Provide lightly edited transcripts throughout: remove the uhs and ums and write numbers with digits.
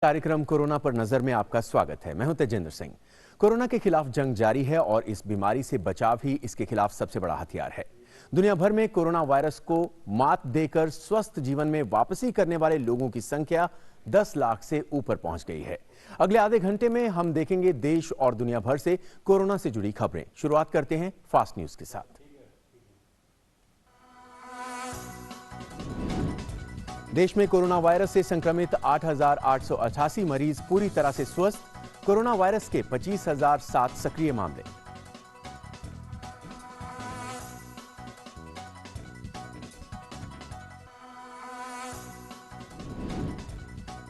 कार्यक्रम कोरोना पर नजर में आपका स्वागत है। मैं हूं तेजेंद्र सिंह। कोरोना के खिलाफ जंग जारी है और इस बीमारी से बचाव ही इसके खिलाफ सबसे बड़ा हथियार है। दुनिया भर में कोरोना वायरस को मात देकर स्वस्थ जीवन में वापसी करने वाले लोगों की संख्या 10 लाख से ऊपर पहुंच गई है। अगले आधे घंटे में हम देखेंगे देश और दुनिया भर से कोरोना से जुड़ी खबरें। शुरुआत करते हैं फास्ट न्यूज के साथ। देश में कोरोना वायरस से संक्रमित 8,888 मरीज पूरी तरह से स्वस्थ। कोरोना वायरस के 25,007 सक्रिय मामले।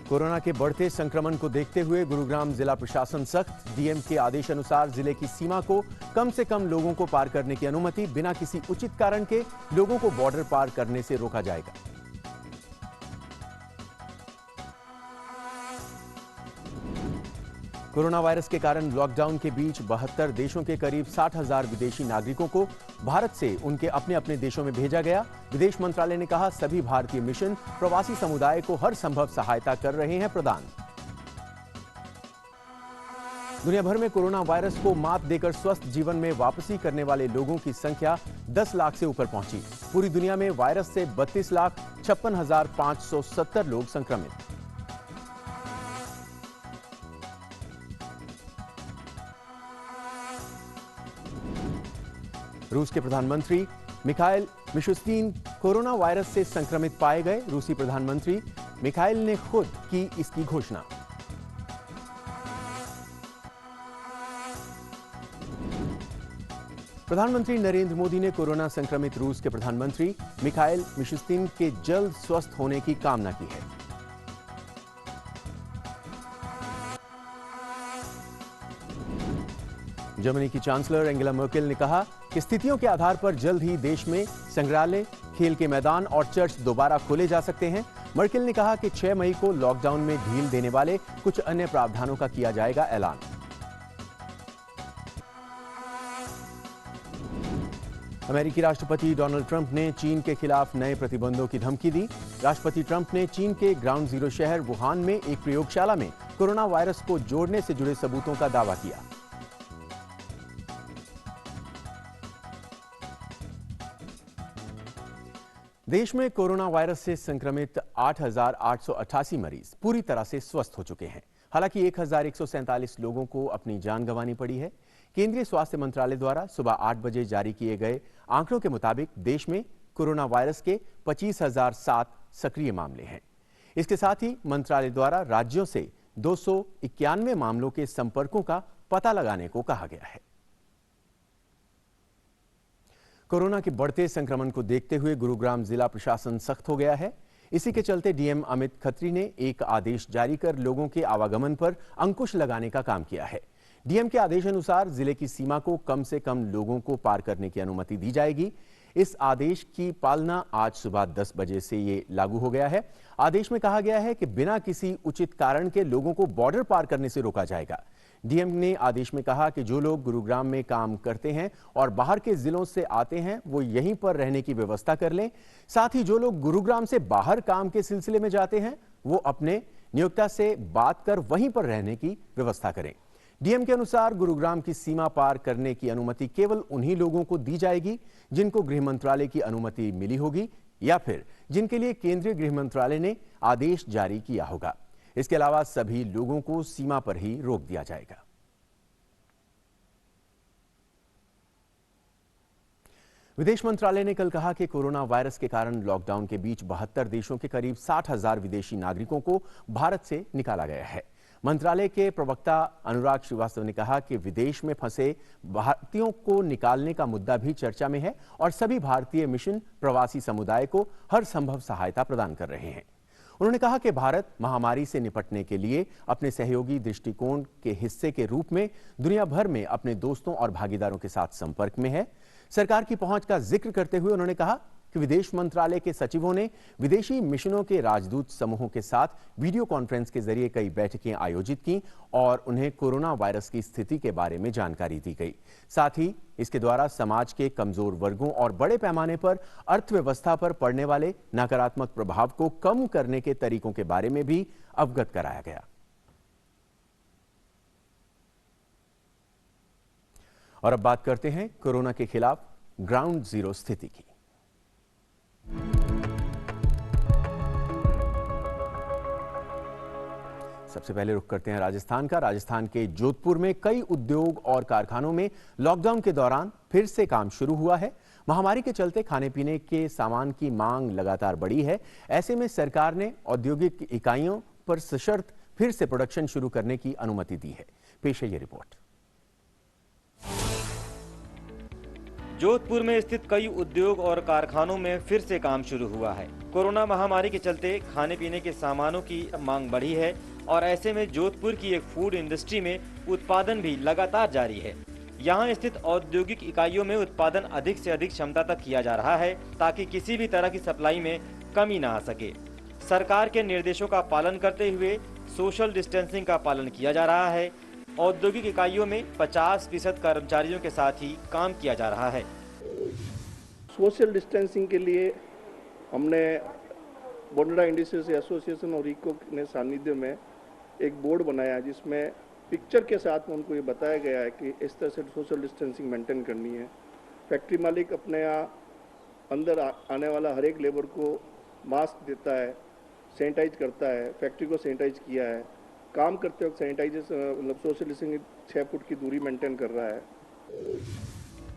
कोरोना के बढ़ते संक्रमण को देखते हुए गुरुग्राम जिला प्रशासन सख्त। डीएम के आदेश अनुसार जिले की सीमा को कम से कम लोगों को पार करने की अनुमति। बिना किसी उचित कारण के लोगों को बॉर्डर पार करने से रोका जाएगा। कोरोना वायरस के कारण लॉकडाउन के बीच 72 देशों के करीब 60,000 विदेशी नागरिकों को भारत से उनके अपने अपने देशों में भेजा गया। विदेश मंत्रालय ने कहा, सभी भारतीय मिशन प्रवासी समुदाय को हर संभव सहायता कर रहे हैं प्रदान। दुनिया भर में कोरोना वायरस को मात देकर स्वस्थ जीवन में वापसी करने वाले लोगों की संख्या 10 लाख से ऊपर पहुंची। पूरी दुनिया में वायरस से 32,56,570 लोग संक्रमित। रूस के प्रधानमंत्री मिखाइल मिशुस्तिन कोरोना वायरस से संक्रमित पाए गए। रूसी प्रधानमंत्री मिखाइल ने खुद की इसकी घोषणा। प्रधानमंत्री नरेंद्र मोदी ने कोरोना संक्रमित रूस के प्रधानमंत्री मिखाइल मिशुस्तिन के जल्द स्वस्थ होने की कामना की है। जर्मनी की चांसलर एंगेला मर्केल ने कहा कि स्थितियों के आधार पर जल्द ही देश में संग्रहालय, खेल के मैदान और चर्च दोबारा खोले जा सकते हैं। मर्केल ने कहा कि 6 मई को लॉकडाउन में ढील देने वाले कुछ अन्य प्रावधानों का किया जाएगा ऐलान। अमेरिकी राष्ट्रपति डोनाल्ड ट्रंप ने चीन के खिलाफ नए प्रतिबंधों की धमकी दी। राष्ट्रपति ट्रंप ने चीन के ग्राउंड जीरो शहर वुहान में एक प्रयोगशाला में कोरोना वायरस को जोड़ने से जुड़े सबूतों का दावा किया। देश में कोरोना वायरस से संक्रमित 8,888 मरीज पूरी तरह से स्वस्थ हो चुके हैं। हालांकि 1,147 लोगों को अपनी जान गंवानी पड़ी है। केंद्रीय स्वास्थ्य मंत्रालय द्वारा सुबह 8 बजे जारी किए गए आंकड़ों के मुताबिक देश में कोरोना वायरस के 25,007 सक्रिय मामले हैं। इसके साथ ही मंत्रालय द्वारा राज्यों से 291 मामलों के संपर्कों का पता लगाने को कहा गया है। कोरोना के बढ़ते संक्रमण को देखते हुए गुरुग्राम जिला प्रशासन सख्त हो गया है। इसी के चलते डीएम अमित खत्री ने एक आदेश जारी कर लोगों के आवागमन पर अंकुश लगाने का काम किया है। डीएम के आदेश अनुसार जिले की सीमा को कम से कम लोगों को पार करने की अनुमति दी जाएगी। इस आदेश की पालना आज सुबह 10 बजे से ये लागू हो गया है। आदेश में कहा गया है कि बिना किसी उचित कारण के लोगों को बॉर्डर पार करने से रोका जाएगा। डीएम ने आदेश में कहा कि जो लोग गुरुग्राम में काम करते हैं और बाहर के जिलों से आते हैं वो यहीं पर रहने की व्यवस्था कर लें। साथ ही जो लोग गुरुग्राम से बाहर काम के सिलसिले में जाते हैं वो अपने नियोक्ता से बात कर वहीं पर रहने की व्यवस्था करें। डीएम के अनुसार गुरुग्राम की सीमा पार करने की अनुमति केवल उन्हीं लोगों को दी जाएगी जिनको गृह मंत्रालय की अनुमति मिली होगी या फिर जिनके लिए केंद्रीय गृह मंत्रालय ने आदेश जारी किया होगा। इसके अलावा सभी लोगों को सीमा पर ही रोक दिया जाएगा। विदेश मंत्रालय ने कल कहा कि कोरोना वायरस के कारण लॉकडाउन के बीच 72 देशों के करीब 60,000 विदेशी नागरिकों को भारत से निकाला गया है। मंत्रालय के प्रवक्ता अनुराग श्रीवास्तव ने कहा कि विदेश में फंसे भारतीयों को निकालने का मुद्दा भी चर्चा में है और सभी भारतीय मिशन प्रवासी समुदाय को हर संभव सहायता प्रदान कर रहे हैं। उन्होंने कहा कि भारत महामारी से निपटने के लिए अपने सहयोगी दृष्टिकोण के हिस्से के रूप में दुनिया भर में अपने दोस्तों और भागीदारों के साथ संपर्क में है। सरकार की पहुंच का जिक्र करते हुए उन्होंने कहा कि विदेश मंत्रालय के सचिवों ने विदेशी मिशनों के राजदूत समूहों के साथ वीडियो कॉन्फ्रेंस के जरिए कई बैठकें आयोजित की और उन्हें कोरोना वायरस की स्थिति के बारे में जानकारी दी गई। साथ ही इसके द्वारा समाज के कमजोर वर्गों और बड़े पैमाने पर अर्थव्यवस्था पर पड़ने वाले नकारात्मक प्रभाव को कम करने के तरीकों के बारे में भी अवगत कराया गया। और अब बात करते हैं कोरोना के खिलाफ ग्राउंड जीरो स्थिति की। सबसे पहले रुख करते हैं राजस्थान का। राजस्थान के जोधपुर में कई उद्योग और कारखानों में लॉकडाउन के दौरान फिर से काम शुरू हुआ है। महामारी के चलते खाने पीने के सामान की मांग लगातार बढ़ी है। ऐसे में सरकार ने औद्योगिक इकाइयों पर सशर्त फिर से प्रोडक्शन शुरू करने की अनुमति दी है। पेश है ये रिपोर्ट। जोधपुर में स्थित कई उद्योग और कारखानों में फिर से काम शुरू हुआ है। कोरोना महामारी के चलते खाने पीने के सामानों की मांग बढ़ी है और ऐसे में जोधपुर की एक फूड इंडस्ट्री में उत्पादन भी लगातार जारी है। यहाँ स्थित औद्योगिक इकाइयों में उत्पादन अधिक से अधिक क्षमता तक किया जा रहा है ताकि किसी भी तरह की सप्लाई में कमी न आ सके। सरकार के निर्देशों का पालन करते हुए सोशल डिस्टेंसिंग का पालन किया जा रहा है। औद्योगिक इकाइयों में 50% कर्मचारियों के साथ ही काम किया जा रहा है। सोशल डिस्टेंसिंग के लिए हमने बोंडरा इंडस्ट्रीज एसोसिएशन और इको ने सानिध्य में एक बोर्ड बनाया जिसमें पिक्चर के साथ में उनको ये बताया गया है कि इस तरह से सोशल डिस्टेंसिंग मेंटेन करनी है। फैक्ट्री मालिक अपने यहाँ अंदर आने वाला हर एक लेबर को मास्क देता है, सैनिटाइज करता है, फैक्ट्री को सैनिटाइज किया है, काम करते वक्त सैनिटाइजेशन मतलब सोशल डिस्टेंसिंग 6 फुट की दूरी मेंटेन कर रहा है।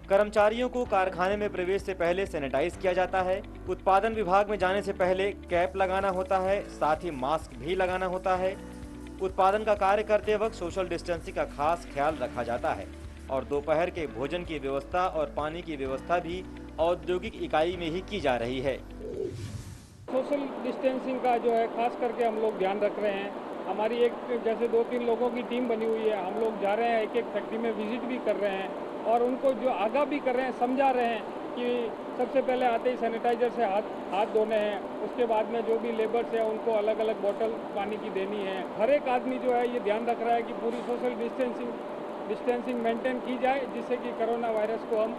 कर्मचारियों को कारखाने में प्रवेश से पहले सैनिटाइज किया जाता है। उत्पादन विभाग में जाने से पहले कैप लगाना होता है, साथ ही मास्क भी लगाना होता है। उत्पादन का कार्य करते वक्त सोशल डिस्टेंसिंग का खास ख्याल रखा जाता है और दोपहर के भोजन की व्यवस्था और पानी की व्यवस्था भी औद्योगिक इकाई में ही की जा रही है। सोशल डिस्टेंसिंग का जो है खास करके हम लोग ध्यान रख रहे हैं। हमारी एक जैसे 2-3 लोगों की टीम बनी हुई है। हम लोग जा रहे हैं, एक एक फैक्ट्री में विजिट भी कर रहे हैं और उनको जो आगाह भी कर रहे हैं, समझा रहे हैं कि सबसे पहले आते ही सैनिटाइजर से हाथ धोने हैं। उसके बाद में जो भी लेबर्स है उनको अलग अलग बोतल पानी की देनी है। हर एक आदमी जो है ये ध्यान रख रहा है कि पूरी सोशल डिस्टेंसिंग मेंटेन की जाए जिससे कि कोरोना वायरस को हम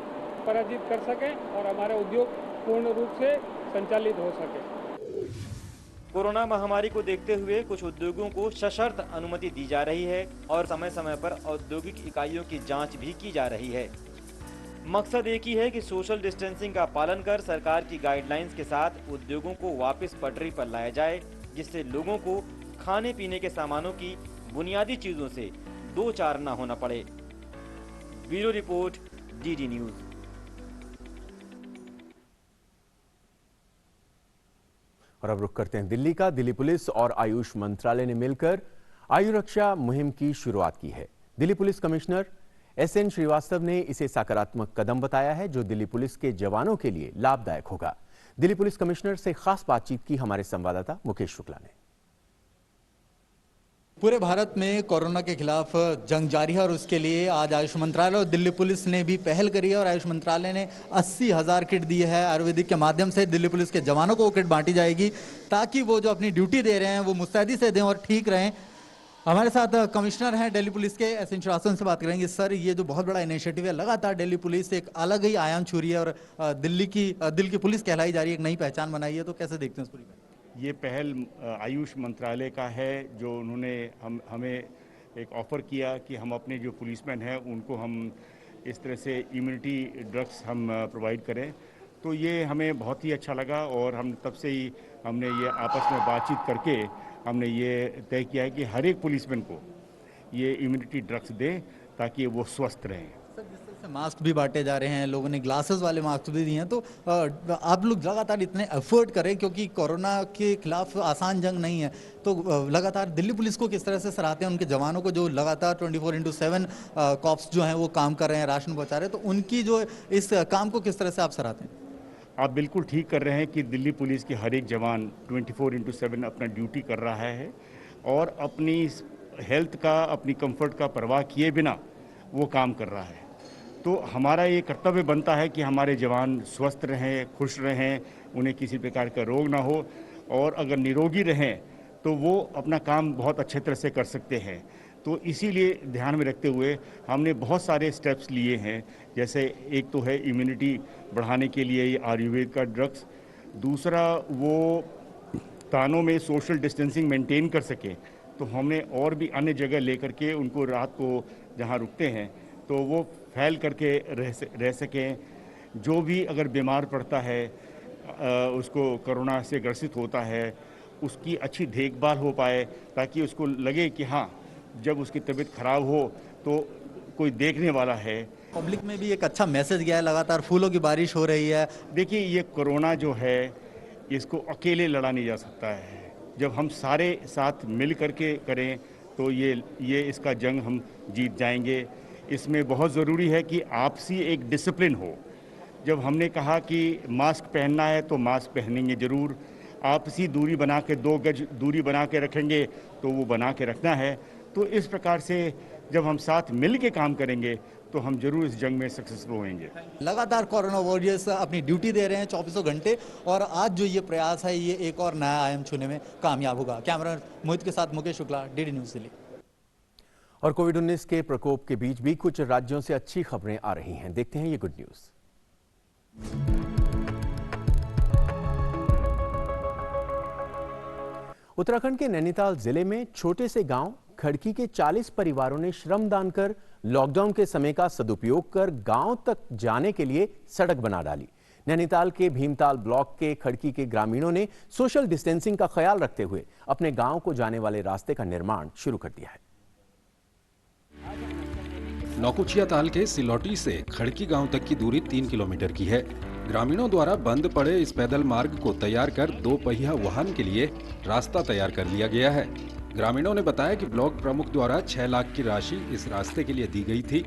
पराजित कर सकें और हमारा उद्योग पूर्ण रूप से संचालित हो सके। कोरोना महामारी को देखते हुए कुछ उद्योगों को सशर्त अनुमति दी जा रही है और समय समय पर औद्योगिक इकाइयों की जांच भी की जा रही है। मकसद एक ही है कि सोशल डिस्टेंसिंग का पालन कर सरकार की गाइडलाइंस के साथ उद्योगों को वापस पटरी पर लाया जाए, जिससे लोगों को खाने पीने के सामानों की बुनियादी चीजों से दो चार न होना पड़े। Bureau report, DD news. और अब रुख करते हैं दिल्ली का। दिल्ली पुलिस और आयुष मंत्रालय ने मिलकर आयुरक्षा मुहिम की शुरुआत की है। Delhi police commissioner SN Srivastava ने इसे सकारात्मक कदम बताया है जो दिल्ली पुलिस के जवानों के लिए लाभदायक होगा। दिल्ली पुलिस कमिश्नर से खास बातचीत की हमारे संवाददाता मुकेश शुक्ला ने। पूरे भारत में कोरोना के खिलाफ जंग जारी है और उसके लिए आज आयुष मंत्रालय और दिल्ली पुलिस ने भी पहल करी है और आयुष मंत्रालय ने 80,000 किट दी है। आयुर्वेदिक के माध्यम से दिल्ली पुलिस के जवानों को वो किट बांटी जाएगी ताकि वो जो अपनी ड्यूटी दे रहे हैं वो मुस्तैदी से दें और ठीक रहें। हमारे साथ कमिश्नर हैं दिल्ली पुलिस के SN श्रीवास्तव से बात करेंगे। सर, ये जो बहुत बड़ा इनिशिएटिव है, लगातार दिल्ली पुलिस एक अलग ही आयाम छू रही है और दिल की पुलिस कहलाई जा रही है, एक नई पहचान बनाई है, तो कैसे देखते हैं इस पूरी? ये पहल आयुष मंत्रालय का है जो उन्होंने हमें एक ऑफ़र किया कि हम अपने जो पुलिसमैन हैं उनको हम इस तरह से इम्यूनिटी ड्रग्स हम प्रोवाइड करें। तो ये हमें बहुत ही अच्छा लगा और हम तब से ही हमने ये आपस में बातचीत करके हमने ये तय किया है कि हर एक पुलिसमैन को ये इम्यूनिटी ड्रग्स दें ताकि वो स्वस्थ रहें। सर, जिस तरह से मास्क भी बांटे जा रहे हैं, लोगों ने ग्लासेस वाले मास्क भी दिए हैं, तो आप लोग लगातार इतने एफर्ट करें क्योंकि कोरोना के खिलाफ आसान जंग नहीं है, तो लगातार दिल्ली पुलिस को किस तरह से सराहते हैं, उनके जवानों को जो लगातार 24/7 कॉप्स जो हैं वो काम कर रहे हैं, राशन पहुँचा रहे हैं, तो उनकी जो इस काम को किस तरह से आप सराहते हैं? आप बिल्कुल ठीक कर रहे हैं कि दिल्ली पुलिस के हर एक जवान 24/7 अपना ड्यूटी कर रहा है और अपनी हेल्थ का, अपनी कंफर्ट का परवाह किए बिना वो काम कर रहा है। तो हमारा ये कर्तव्य बनता है कि हमारे जवान स्वस्थ रहें, खुश रहें, उन्हें किसी प्रकार का रोग ना हो और अगर निरोगी रहें तो वो अपना काम बहुत अच्छे तरह से कर सकते हैं। तो इसीलिए ध्यान में रखते हुए हमने बहुत सारे स्टेप्स लिए हैं। जैसे एक तो है इम्यूनिटी बढ़ाने के लिए ये आयुर्वेद का ड्रग्स, दूसरा वो थानों में सोशल डिस्टेंसिंग मेंटेन कर सके तो हमने और भी अन्य जगह लेकर के उनको रात को जहाँ रुकते हैं तो वो फैल करके रह सकें। जो भी अगर बीमार पड़ता है, उसको कोरोना से ग्रसित होता है, उसकी अच्छी देखभाल हो पाए, ताकि उसको लगे कि हाँ, जब उसकी तबीयत खराब हो तो कोई देखने वाला है। पब्लिक में भी एक अच्छा मैसेज गया है, लगातार फूलों की बारिश हो रही है। देखिए, ये कोरोना जो है, इसको अकेले लड़ा नहीं जा सकता है। जब हम सारे साथ मिल करके करें तो ये इसका जंग हम जीत जाएंगे। इसमें बहुत ज़रूरी है कि आपसी एक डिसिप्लिन हो। जब हमने कहा कि मास्क पहनना है तो मास्क पहनेंगे ज़रूर। आपसी दूरी बना के 2 गज दूरी बना के रखेंगे तो वो बना के रखना है। तो इस प्रकार से जब हम साथ मिल के काम करेंगे तो हम जरूर इस जंग में सक्सेसफुल होंगे। लगातार कोरोना वॉरियर्स अपनी ड्यूटी दे रहे हैं 24 घंटे, और आज जो ये प्रयास है ये एक और नया आयाम छूने में कामयाब होगा। कैमरा मोहित के साथ मुकेश शुक्ला, डीडी न्यूज़ दिल्ली। और कोविड-19 के प्रकोप के बीच भी कुछ राज्यों से अच्छी खबरें आ रही हैं। देखते हैं ये गुड न्यूज़। उत्तराखंड के नैनीताल जिले में छोटे से गांव खड़की के 40 परिवारों ने श्रमदान कर लॉकडाउन के समय का सदुपयोग कर गांव तक जाने के लिए सड़क बना डाली। नैनीताल के भीमताल ब्लॉक के खड़की के ग्रामीणों ने सोशल डिस्टेंसिंग का ख्याल रखते हुए अपने गांव को जाने वाले रास्ते का निर्माण शुरू कर दिया है। नौकुचिया ताल के सिलौटी से खड़की गांव तक की दूरी 3 किलोमीटर की है। ग्रामीणों द्वारा बंद पड़े इस पैदल मार्ग को तैयार कर 2 पहिया वाहन के लिए रास्ता तैयार कर लिया गया है। ग्रामीणों ने बताया कि ब्लॉक प्रमुख द्वारा 6 लाख की राशि इस रास्ते के लिए दी गई थी,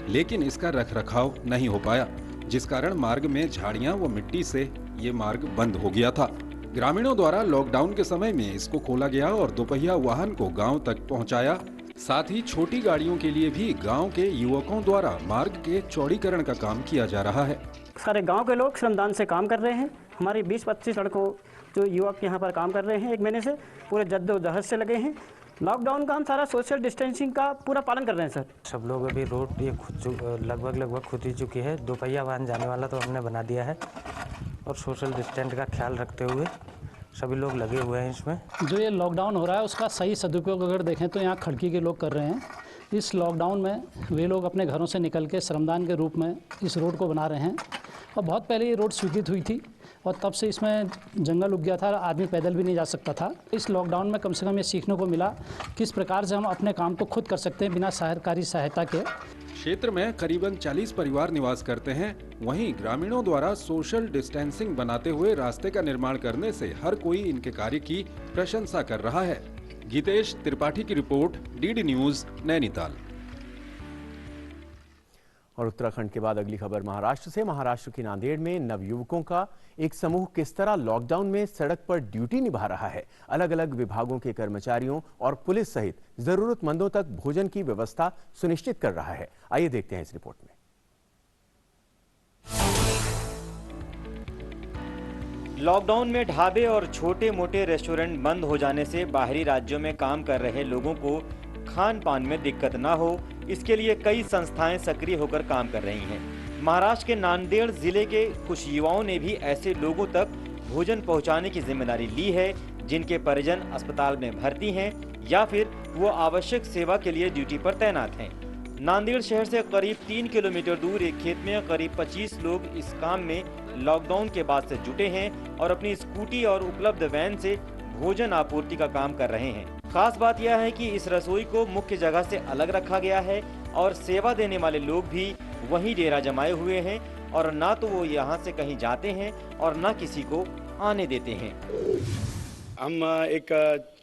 लेकिन इसका रखरखाव नहीं हो पाया, जिस कारण मार्ग में झाड़ियां व मिट्टी से ये मार्ग बंद हो गया था। ग्रामीणों द्वारा लॉकडाउन के समय में इसको खोला गया और 2 पहिया वाहन को गाँव तक पहुँचाया। साथ ही छोटी गाड़ियों के लिए भी गांव के युवकों द्वारा मार्ग के चौड़ीकरण का काम किया जा रहा है। सारे गांव के लोग श्रमदान से काम कर रहे हैं। हमारी 20-25 लड़कों जो युवक यहाँ पर काम कर रहे हैं, 1 महीने से पूरे जद्दोजहद से लगे हैं। लॉकडाउन का हम सारा सोशल डिस्टेंसिंग का पूरा पालन कर रहे हैं सर। सब लोग अभी रोड ये लगभग खुद ही चुकी है। 2 पहिया वाहन जाने वाला तो हमने बना दिया है, और सोशल डिस्टेंस का ख्याल रखते हुए सभी लोग लगे हुए हैं इसमें। जो ये लॉकडाउन हो रहा है उसका सही सदुपयोग अगर देखें तो यहाँ खड़की के लोग कर रहे हैं। इस लॉकडाउन में वे लोग अपने घरों से निकल के श्रमदान के रूप में इस रोड को बना रहे हैं। और बहुत पहले ये रोड स्वीकृत हुई थी और तब से इसमें जंगल उग गया था, आदमी पैदल भी नहीं जा सकता था। इस लॉकडाउन में कम से कम ये सीखने को मिला किस प्रकार से हम अपने काम को खुद कर सकते हैं बिना सरकारी सहायता के। क्षेत्र में करीबन 40 परिवार निवास करते हैं। वहीं ग्रामीणों द्वारा सोशल डिस्टेंसिंग बनाते हुए रास्ते का निर्माण करने से हर कोई इनके कार्य की प्रशंसा कर रहा है। गीतेश त्रिपाठी की रिपोर्ट, डीडी न्यूज़, नैनीताल। और उत्तराखंड के बाद अगली खबर महाराष्ट्र से। महाराष्ट्र की नांदेड़ में नवयुवकों का एक समूह किस तरह लॉकडाउन में सड़क पर ड्यूटी निभा रहा है। अलग अलग विभागों के कर्मचारियों और पुलिस सहित जरूरतमंदों तक भोजन की व्यवस्था सुनिश्चित कर रहा है। आइए देखते हैं इस रिपोर्ट में। लॉकडाउन में ढाबे और छोटे मोटे रेस्टोरेंट बंद हो जाने से बाहरी राज्यों में काम कर रहे लोगों को खान पान में दिक्कत ना हो, इसके लिए कई संस्थाएं सक्रिय होकर काम कर रही हैं। महाराष्ट्र के नांदेड़ जिले के कुछ युवाओं ने भी ऐसे लोगों तक भोजन पहुंचाने की जिम्मेदारी ली है जिनके परिजन अस्पताल में भर्ती हैं या फिर वो आवश्यक सेवा के लिए ड्यूटी पर तैनात हैं। नांदेड़ शहर से करीब 3 किलोमीटर दूर एक खेत में करीब 25 लोग इस काम में लॉकडाउन के बाद से जुटे हैं और अपनी स्कूटी और उपलब्ध वैन से भोजन आपूर्ति का काम कर रहे हैं। खास बात यह है कि इस रसोई को मुख्य जगह से अलग रखा गया है और सेवा देने वाले लोग भी वहीं डेरा जमाए हुए हैं और ना तो वो यहाँ से कहीं जाते हैं और ना किसी को आने देते हैं। हम एक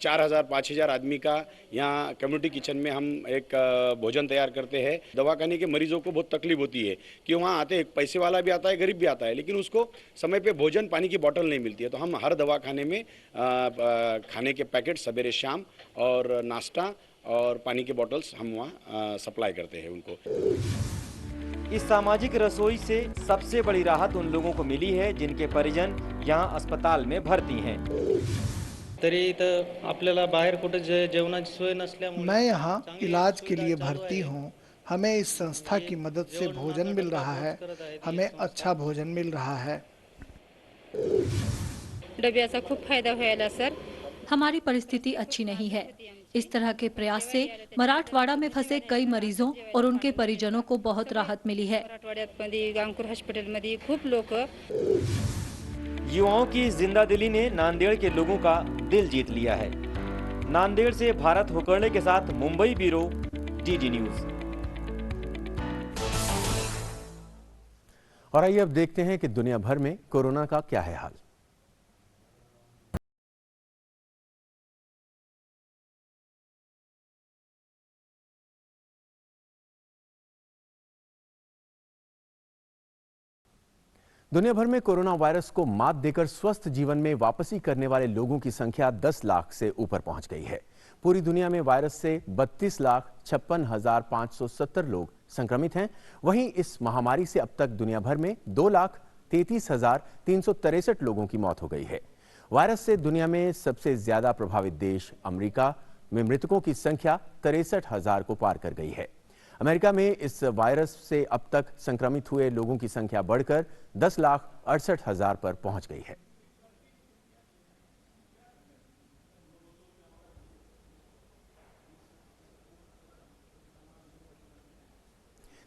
4000-5000 आदमी का यहाँ कम्युनिटी किचन में हम एक भोजन तैयार करते हैं। दवाखाने के मरीजों को बहुत तकलीफ होती है कि वहाँ आते हैं, पैसे वाला भी आता है, गरीब भी आता है, लेकिन उसको समय पे भोजन पानी की बोतल नहीं मिलती है। तो हम हर दवाखाने में खाने के पैकेट सवेरे शाम और नाश्ता और पानी के बोतल्स हम वहाँ सप्लाई करते हैं उनको। इस सामाजिक रसोई से सबसे बड़ी राहत उन लोगों को मिली है जिनके परिजन यहाँ अस्पताल में भर्ती हैं। तरी इथं आपल्याला बाहेर कुठे जेवणाची सोय नसल्यामुळे मैं यहाँ इलाज के लिए भर्ती हूँ। हमें इस संस्था की मदद से भोजन मिल रहा है, हमें अच्छा भोजन मिल रहा है। डब्याचा खूप फायदा व्हायला सर। हमारी परिस्थिति अच्छी नहीं है, इस तरह के प्रयास से मराठवाड़ा में फंसे कई मरीजों और उनके परिजनों को बहुत राहत मिली है। युवाओं की जिंदादिली ने नांदेड़ के लोगों का दिल जीत लिया है। नांदेड़ से भारत हुकर्णे के साथ मुंबई ब्यूरो, डीडी न्यूज। और आइए अब देखते हैं कि दुनिया भर में कोरोना का क्या है हाल। दुनिया भर में कोरोना वायरस को मात देकर स्वस्थ जीवन में वापसी करने वाले लोगों की संख्या 10 लाख से ऊपर पहुंच गई है। पूरी दुनिया में वायरस से 32,56,570 लोग संक्रमित हैं। वहीं इस महामारी से अब तक दुनिया भर में 2,33,363 लोगों की मौत हो गई है। वायरस से दुनिया में सबसे ज्यादा प्रभावित देश अमेरिका में मृतकों की संख्या 63,000 को पार कर गई है। अमेरिका में इस वायरस से अब तक संक्रमित हुए लोगों की संख्या बढ़कर 10,68,000 पर पहुंच गई है।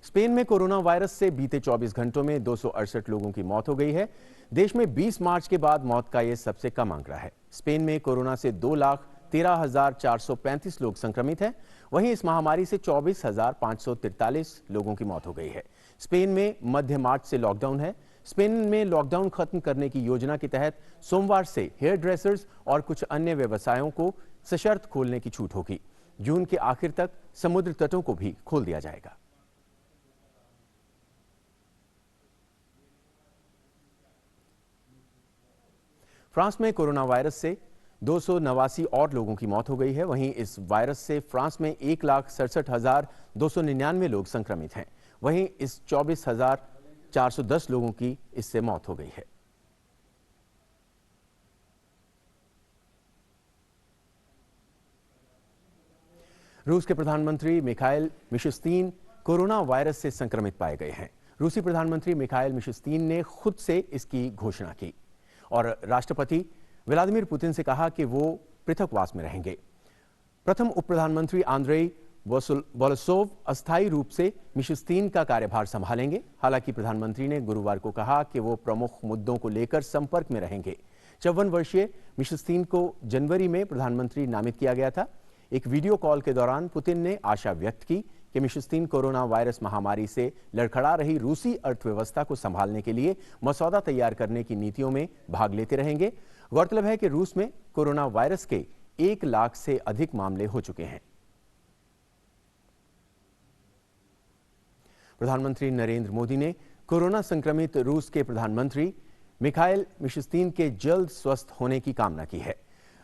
स्पेन में कोरोना वायरस से बीते 24 घंटों में 268 लोगों की मौत हो गई है। देश में 20 मार्च के बाद मौत का यह सबसे कम आंकड़ा है। स्पेन में कोरोना से 2,13,435 लोग संक्रमित हैं। वहीं इस महामारी से 24,543 लोगों की मौत हो गई है। स्पेन में मध्य मार्च से लॉकडाउन है। स्पेन में लॉकडाउन खत्म करने की योजना के तहत सोमवार से हेयर ड्रेसर्स और कुछ अन्य व्यवसायों को सशर्त खोलने की छूट होगी। जून के आखिर तक समुद्र तटों को भी खोल दिया जाएगा। फ्रांस में कोरोना वायरस से 289 और लोगों की मौत हो गई है। वहीं इस वायरस से फ्रांस में 1,67,299 लोग संक्रमित हैं। वहीं इस 24,410 लोगों की इससे मौत हो गई है। रूस के प्रधानमंत्री मिखाइल मिशुस्तिन कोरोना वायरस से संक्रमित पाए गए हैं। रूसी प्रधानमंत्री मिखाइल मिशुस्तिन ने खुद से इसकी घोषणा की और राष्ट्रपति व्लादिमीर पुतिन से कहा कि वो पृथकवास में रहेंगे। प्रथम उप प्रधानमंत्री आंद्रेई बोलोसोव अस्थायी रूप से मिशुस्तिन का कार्यभार संभालेंगे। हालांकि प्रधानमंत्री ने गुरुवार को कहा कि वो प्रमुख मुद्दों को लेकर संपर्क में रहेंगे। 54 वर्षीय मिशुस्तिन को जनवरी में प्रधानमंत्री नामित किया गया था। एक वीडियो कॉल के दौरान पुतिन ने आशा व्यक्त की कि मिशुस्तिन कोरोना वायरस महामारी से लड़खड़ा रही रूसी अर्थव्यवस्था को संभालने के लिए मसौदा तैयार करने की नीतियों में भाग लेते रहेंगे। गौरतलब है कि रूस में कोरोना वायरस के 1 लाख से अधिक मामले हो चुके हैं। प्रधानमंत्री नरेंद्र मोदी ने कोरोना संक्रमित रूस के प्रधानमंत्री मिखाइल मिशुस्तिन के जल्द स्वस्थ होने की कामना की है।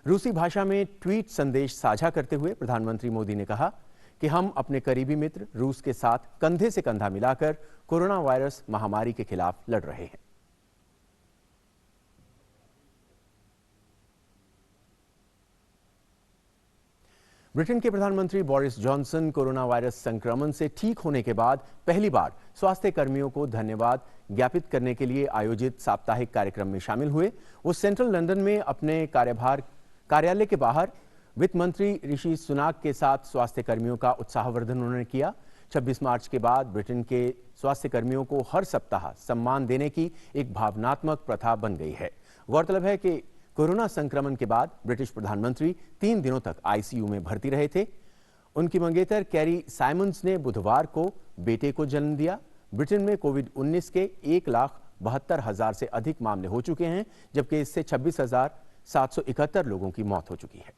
रूसी भाषा में ट्वीट संदेश साझा करते हुए प्रधानमंत्री मोदी ने कहा कि हम अपने करीबी मित्र रूस के साथ कंधे से कंधा मिलाकर कोरोना वायरस महामारी के खिलाफ लड़ रहे हैं। ब्रिटेन के प्रधानमंत्री बोरिस जॉनसन कोरोना वायरस संक्रमण से ठीक होने के बाद पहली बार स्वास्थ्य कर्मियों को धन्यवाद ज्ञापित करने के लिए आयोजित साप्ताहिक कार्यक्रम में शामिल हुए। वो सेंट्रल लंदन में अपने कार्यालय के बाहर वित्त मंत्री ऋषि सुनाक के साथ स्वास्थ्य कर्मियों का उत्साहवर्धन उन्होंने किया। 26 मार्च के बाद ब्रिटेन के स्वास्थ्य कर्मियों को हर सप्ताह सम्मान देने की एक भावनात्मक प्रथा बन गई है। गौरतलब है कि कोरोना संक्रमण के बाद ब्रिटिश प्रधानमंत्री 3 दिनों तक आईसीयू में भर्ती रहे थे। उनकी मंगेतर कैरी साइमंड्स ने बुधवार को बेटे को जन्म दिया। ब्रिटेन में कोविड-19 के 1,72,000 से अधिक मामले हो चुके हैं, जबकि इससे 26,771 लोगों की मौत हो चुकी है।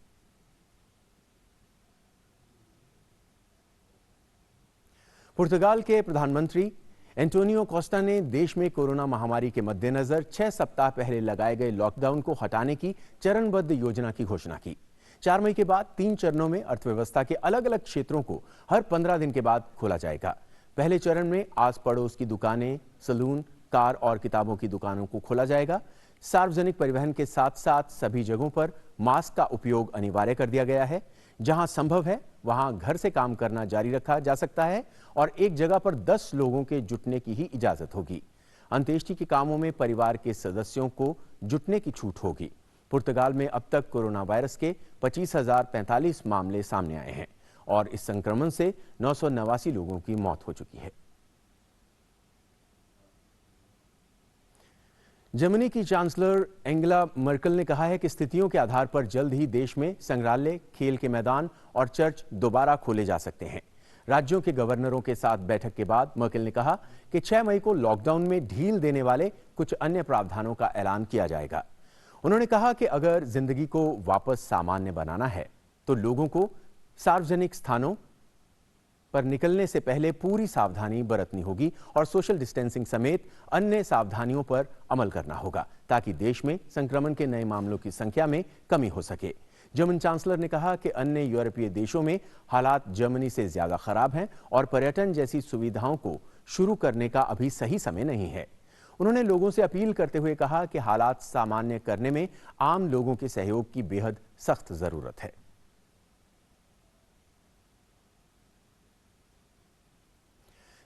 पुर्तगाल के प्रधानमंत्री एंटोनियो कोस्टा ने देश में कोरोना महामारी के मद्देनजर 6 सप्ताह पहले लगाए गए लॉकडाउन को हटाने की चरणबद्ध योजना की घोषणा की। 4 मई के बाद 3 चरणों में अर्थव्यवस्था के अलग अलग क्षेत्रों को हर 15 दिन के बाद खोला जाएगा। पहले चरण में आस पड़ोस की दुकानें, सलून, कार और किताबों की दुकानों को खोला जाएगा। सार्वजनिक परिवहन के साथ साथ सभी जगहों पर मास्क का उपयोग अनिवार्य कर दिया गया है। जहां संभव है वहां घर से काम करना जारी रखा जा सकता है और एक जगह पर 10 लोगों के जुटने की ही इजाजत होगी। अंत्येष्टि के कामों में परिवार के सदस्यों को जुटने की छूट होगी। पुर्तगाल में अब तक कोरोना वायरस के 25,045 मामले सामने आए हैं और इस संक्रमण से 989 लोगों की मौत हो चुकी है। जर्मनी की चांसलर एंगेला मर्केल ने कहा है कि स्थितियों के आधार पर जल्द ही देश में संग्रहालय, खेल के मैदान और चर्च दोबारा खोले जा सकते हैं। राज्यों के गवर्नरों के साथ बैठक के बाद मर्केल ने कहा कि 6 मई को लॉकडाउन में ढील देने वाले कुछ अन्य प्रावधानों का ऐलान किया जाएगा। उन्होंने कहा कि अगर जिंदगी को वापस सामान्य बनाना है तो लोगों को सार्वजनिक स्थानों पर निकलने से पहले पूरी सावधानी बरतनी होगी और सोशल डिस्टेंसिंग समेत अन्य सावधानियों पर अमल करना होगा ताकि देश में संक्रमण के नए मामलों की संख्या में कमी हो सके। जर्मन चांसलर ने कहा कि अन्य यूरोपीय देशों में हालात जर्मनी से ज्यादा खराब हैं और पर्यटन जैसी सुविधाओं को शुरू करने का अभी सही समय नहीं है। उन्होंने लोगों से अपील करते हुए कहा कि हालात सामान्य करने में आम लोगों के सहयोग की बेहद सख्त जरूरत है।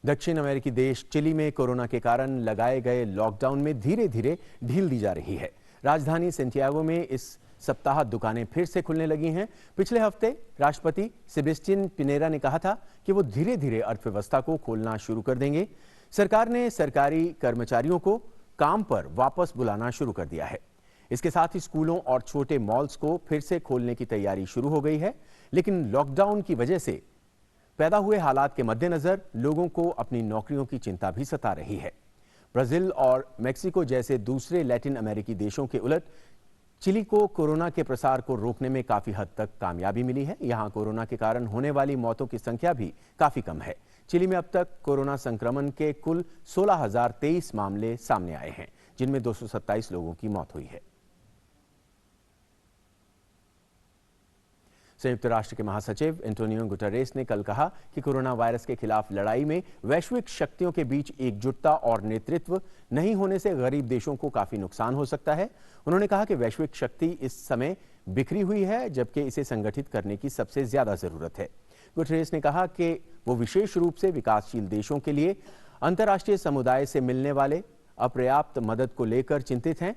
दक्षिण अमेरिकी देश चिली में कोरोना के कारण लगाए गए लॉकडाउन में धीरे धीरे ढील दी जा रही है। राजधानी सेंटियागो में इस सप्ताह दुकानें फिर से खुलने लगी हैं। पिछले हफ्ते राष्ट्रपति सेबेस्टियन पिनेरा ने कहा था कि वो धीरे धीरे अर्थव्यवस्था को खोलना शुरू कर देंगे। सरकार ने सरकारी कर्मचारियों को काम पर वापस बुलाना शुरू कर दिया है। इसके साथ ही स्कूलों और छोटे मॉल्स को फिर से खोलने की तैयारी शुरू हो गई है, लेकिन लॉकडाउन की वजह से पैदा हुए हालात के मद्देनजर लोगों को अपनी नौकरियों की चिंता भी सता रही है। ब्राजील और मेक्सिको जैसे दूसरे लैटिन अमेरिकी देशों के उलट चिली को कोरोना के प्रसार को रोकने में काफी हद तक कामयाबी मिली है। यहां कोरोना के कारण होने वाली मौतों की संख्या भी काफी कम है। चिली में अब तक कोरोना संक्रमण के कुल 16,023 मामले सामने आए हैं, जिनमें 227 लोगों की मौत हुई है। संयुक्त राष्ट्र के महासचिव एंटोनियो गुटेरेस ने कल कहा कि कोरोना वायरस के खिलाफ लड़ाई में वैश्विक शक्तियों के बीच एकजुटता और नेतृत्व नहीं होने से गरीब देशों को काफी नुकसान हो सकता है। उन्होंने कहा कि वैश्विक शक्ति इस समय बिखरी हुई है, जबकि इसे संगठित करने की सबसे ज्यादा जरूरत है। गुटेरेस ने कहा कि वो विशेष रूप से विकासशील देशों के लिए अंतर्राष्ट्रीय समुदाय से मिलने वाले अपर्याप्त मदद को लेकर चिंतित हैं।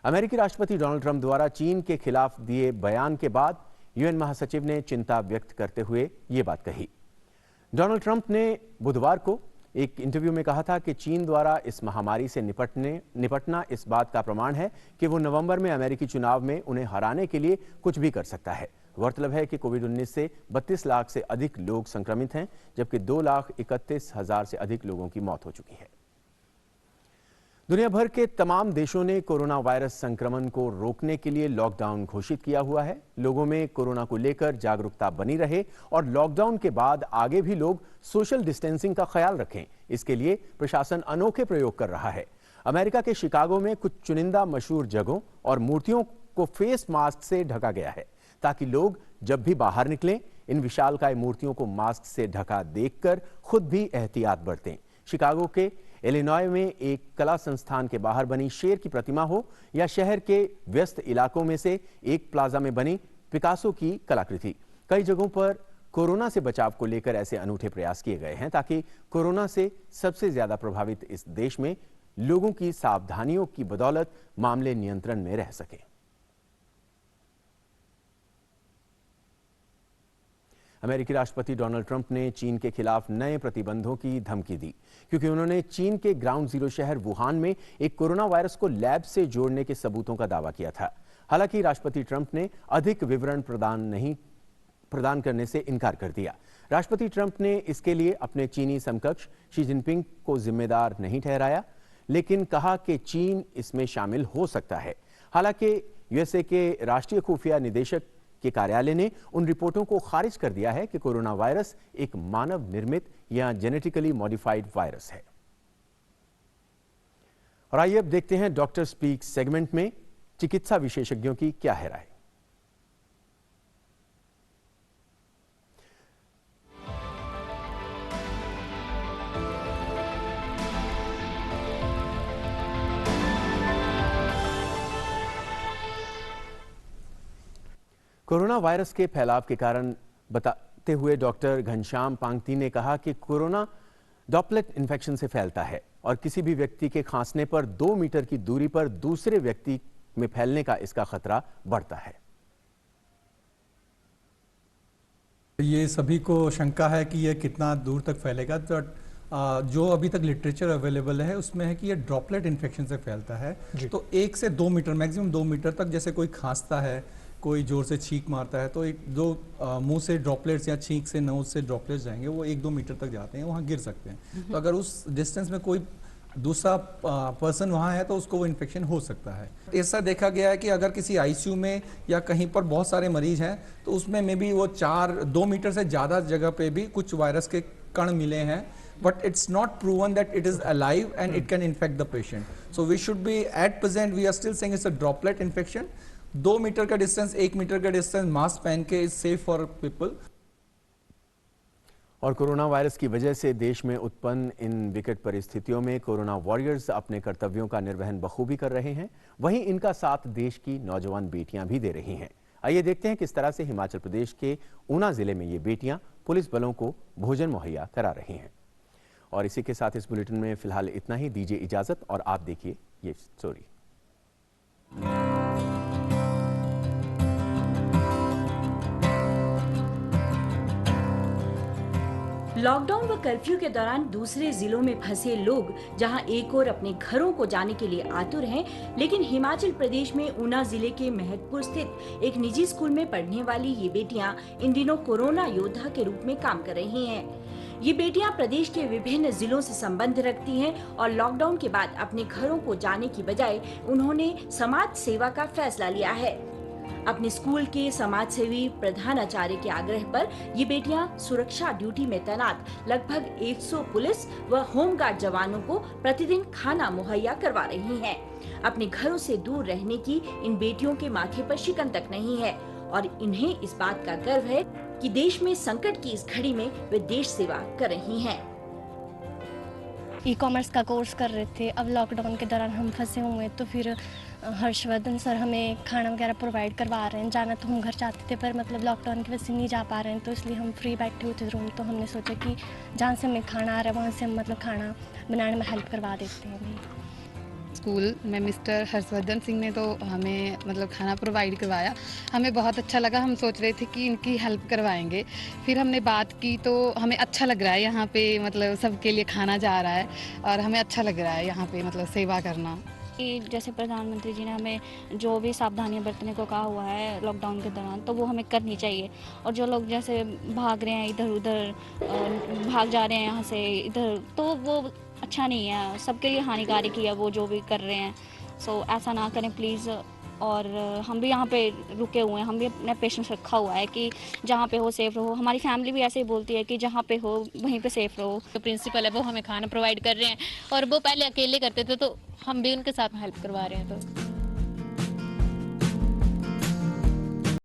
अमेरिकी राष्ट्रपति डोनाल्ड ट्रंप द्वारा चीन के खिलाफ दिए बयान के बाद यूएन महासचिव ने चिंता व्यक्त करते हुए ये बात कही। डोनाल्ड ट्रंप ने बुधवार को एक इंटरव्यू में कहा था कि चीन द्वारा इस महामारी से निपटना इस बात का प्रमाण है कि वो नवंबर में अमेरिकी चुनाव में उन्हें हराने के लिए कुछ भी कर सकता है। गौरतलब है कि कोविड-19 से 32 लाख से अधिक लोग संक्रमित हैं, जबकि 2,31,000 से अधिक लोगों की मौत हो चुकी है। दुनिया भर के तमाम देशों ने कोरोना वायरस संक्रमण को रोकने के लिए लॉकडाउन घोषित किया हुआ है। लोगों में कोरोना को लेकर जागरूकता बनी रहे और लॉकडाउन के बाद आगे भी लोग सोशल डिस्टेंसिंग का ख्याल रखें, इसके लिए प्रशासन अनोखे प्रयोग कर रहा है। अमेरिका के शिकागो में कुछ चुनिंदा मशहूर जगहों और मूर्तियों को फेस मास्क से ढका गया है ताकि लोग जब भी बाहर निकलें इन विशालकाय मूर्तियों को मास्क से ढका देखकर खुद भी एहतियात बरतें। शिकागो के इलिनॉय में एक कला संस्थान के बाहर बनी शेर की प्रतिमा हो या शहर के व्यस्त इलाकों में से एक प्लाजा में बनी पिकासो की कलाकृति, कई जगहों पर कोरोना से बचाव को लेकर ऐसे अनूठे प्रयास किए गए हैं ताकि कोरोना से सबसे ज्यादा प्रभावित इस देश में लोगों की सावधानियों की बदौलत मामले नियंत्रण में रह सके। अमेरिकी राष्ट्रपति डोनाल्ड ट्रंप ने चीन के खिलाफ नए प्रतिबंधों की धमकी दी क्योंकि उन्होंने चीन के ग्राउंड जीरो शहर वुहान में एक कोरोना वायरस को लैब से जोड़ने के सबूतों का दावा किया था। हालांकि राष्ट्रपति ट्रंप ने अधिक विवरण प्रदान करने से इनकार कर दिया। राष्ट्रपति ट्रंप ने इसके लिए अपने चीनी समकक्ष शी जिनपिंग को जिम्मेदार नहीं ठहराया, लेकिन कहा कि चीन इसमें शामिल हो सकता है। हालांकि यूएसए के राष्ट्रीय खुफिया निदेशक के कार्यालय ने उन रिपोर्टों को खारिज कर दिया है कि कोरोना वायरस एक मानव निर्मित या जेनेटिकली मॉडिफाइड वायरस है। और आइए अब देखते हैं डॉक्टर स्पीक सेगमेंट में चिकित्सा विशेषज्ञों की क्या है राय। कोरोना वायरस के फैलाव के कारण बताते हुए डॉक्टर घनश्याम पांगती ने कहा कि कोरोना ड्रॉपलेट इन्फेक्शन से फैलता है और किसी भी व्यक्ति के खांसने पर 2 मीटर की दूरी पर दूसरे व्यक्ति में फैलने का इसका खतरा बढ़ता है। ये सभी को शंका है कि यह कितना दूर तक फैलेगा। तो जो अभी तक लिटरेचर अवेलेबल है उसमें है कि ये ड्रॉपलेट इन्फेक्शन से फैलता है। तो 1 से 2 मीटर, मैक्सिमम 2 मीटर तक, जैसे कोई खांसता है, कोई जोर से छींक मारता है, तो एक दो मुंह से ड्रॉपलेट्स या छींक से नोज से ड्रॉपलेट्स जाएंगे, वो 1-2 मीटर तक जाते हैं, वहाँ गिर सकते हैं। तो अगर उस डिस्टेंस में कोई दूसरा पर्सन वहाँ है तो उसको वो इन्फेक्शन हो सकता है। ऐसा देखा गया है कि अगर किसी आईसीयू में या कहीं पर बहुत सारे मरीज हैं तो उसमें मे बी वो 2 मीटर से ज़्यादा जगह पे भी कुछ वायरस के कण मिले हैं, but it's not proven that it is alive and it can infect the patient. So we should be, at present we are still saying it's a droplet infection. 2 metre का डिस्टेंस, 1 मीटर का distance mask पहन के is safe for people. और corona virus की वजह से देश में उत्पन्न इन विकट परिस्थितियों में कोरोना वॉरियर्स अपने कर्तव्यों का निर्वहन बखूबी कर रहे हैं। वहीं इनका साथ देश की नौजवान बेटियां भी दे रही हैं। आइए देखते हैं किस तरह से हिमाचल प्रदेश के ऊना जिले में ये बेटियां पुलिस बलों को भोजन मुहैया करा रही हैं। और इसी के साथ इस बुलेटिन में फिलहाल इतना ही। दीजिए इजाजत और आप देखिए ये स्टोरी। लॉकडाउन व कर्फ्यू के दौरान दूसरे जिलों में फंसे लोग जहां एक और अपने घरों को जाने के लिए आतुर हैं, लेकिन हिमाचल प्रदेश में ऊना जिले के महतपुर स्थित एक निजी स्कूल में पढ़ने वाली ये बेटियां इन दिनों कोरोना योद्धा के रूप में काम कर रही हैं। ये बेटियां प्रदेश के विभिन्न जिलों से संबंध रखती हैं और लॉकडाउन के बाद अपने घरों को जाने की बजाय उन्होंने समाज सेवा का फैसला लिया है। अपने स्कूल के समाज सेवी प्रधानाचार्य के आग्रह पर ये बेटियां सुरक्षा ड्यूटी में तैनात लगभग 100 पुलिस व होमगार्ड जवानों को प्रतिदिन खाना मुहैया करवा रही हैं। अपने घरों से दूर रहने की इन बेटियों के माथे पर शिकन तक नहीं है और इन्हें इस बात का गर्व है कि देश में संकट की इस घड़ी में वे देश सेवा कर रही हैं। ई-कॉमर्स का कोर्स कर रहे थे, अब लॉकडाउन के दौरान हम फंसे हुए तो फिर हर्षवर्धन सर हमें खाना वगैरह प्रोवाइड करवा रहे हैं। जाना तो हम घर चाहते थे पर मतलब लॉकडाउन की वजह से नहीं जा पा रहे हैं, तो इसलिए हम फ्री बैठे हुए थे रूम, तो हमने सोचा कि जहाँ से हमें खाना आ रहा है वहाँ से हम मतलब खाना बनाने में हेल्प करवा देते हैं। स्कूल में मिस्टर हर्षवर्धन सिंह ने तो हमें मतलब खाना प्रोवाइड करवाया, हमें बहुत अच्छा लगा। हम सोच रहे थे कि इनकी हेल्प करवाएंगे, फिर हमने बात की तो हमें अच्छा लग रहा है यहाँ पे मतलब सबके लिए खाना जा रहा है और हमें अच्छा लग रहा है यहाँ पे मतलब सेवा करना। जैसे प्रधानमंत्री जी ने हमें जो भी सावधानियां बरतने को कहा हुआ है लॉकडाउन के दौरान, तो वो हमें करनी चाहिए। और जो लोग जैसे भाग रहे हैं इधर उधर, भाग जा रहे हैं यहाँ से इधर, तो वो अच्छा नहीं है, सबके लिए हानिकारक ही है वो जो भी कर रहे हैं। सो ऐसा ना करें प्लीज़। और हम भी यहाँ पे रुके हुए हैं, हम भी अपना पेशेंस रखा हुआ है कि जहाँ पे हो सेफ रहो। हमारी फैमिली भी ऐसे ही बोलती है कि जहाँ पे हो वहीं पे सेफ रहो। तो प्रिंसिपल है वो हमें खाना प्रोवाइड कर रहे हैं और वो पहले अकेले करते थे तो हम भी उनके साथ हेल्प करवा रहे हैं। तो